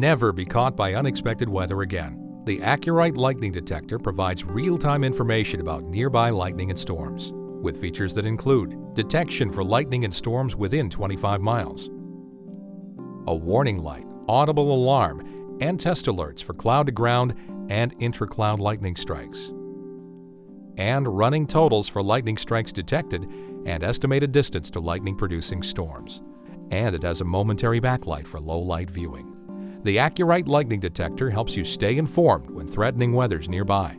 never be caught by unexpected weather again. The AcuRite lightning detector provides real-time information about nearby lightning and storms, with features that include detection for lightning and storms within 25 miles, a warning light, audible alarm, and test alerts for cloud-to-ground and intra-cloud lightning strikes, and running totals for lightning strikes detected and estimated distance to lightning-producing storms. And it has a momentary backlight for low-light viewing. The AcuRite lightning detector helps you stay informed when threatening weather's nearby.